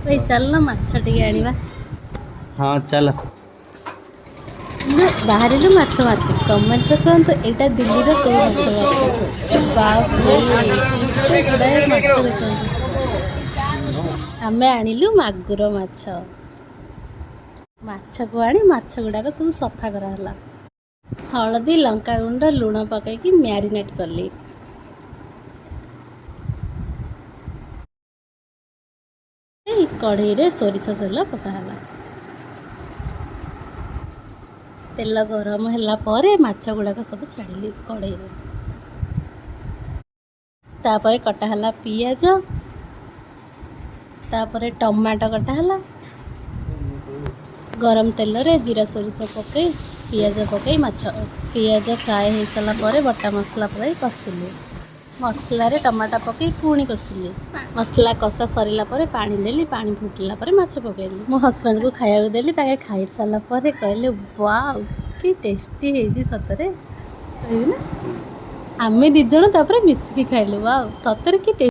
भाई चल ना माछ टिके आनिबा। हाँ चल बाहर माछ मार्केट कमेंट कहतु एटा दिल्ली रो को माछ मार्केट बाप रे गुड़ाए माछ देखते आमे आनिलु मागुर माछ माछ को आनी माछ गुड़ाक सब सफा कराला हलदी लंका गुंड लुण पकईकि मैरिनेट कली कढ़ई रे सोरिष तेल पकाला तेल गरम होला परे माछ गुड़ाक सब छाड़िली कढ़ई रे तापरे कटा हला पियाज तापरे टमाटो कटा हला गरम तेल रे जीरा सोरिष पकई पियाज पकई माछ पियाज फ्राए हो सारा पर बटा मसला पकई कषिली मसला रे टमाटा पकई पुणी कषिली मसला कषा सरला पर पानी देली पानी फुटला पर माछ पकईली मो हस्बैंड को खाया देली ताके खाई सारा पर कहले वाओ कि टेस्टी है सतरे कहबी ना आमे दी जण तापर मिसिकी खाइलु वाओ सतरे कि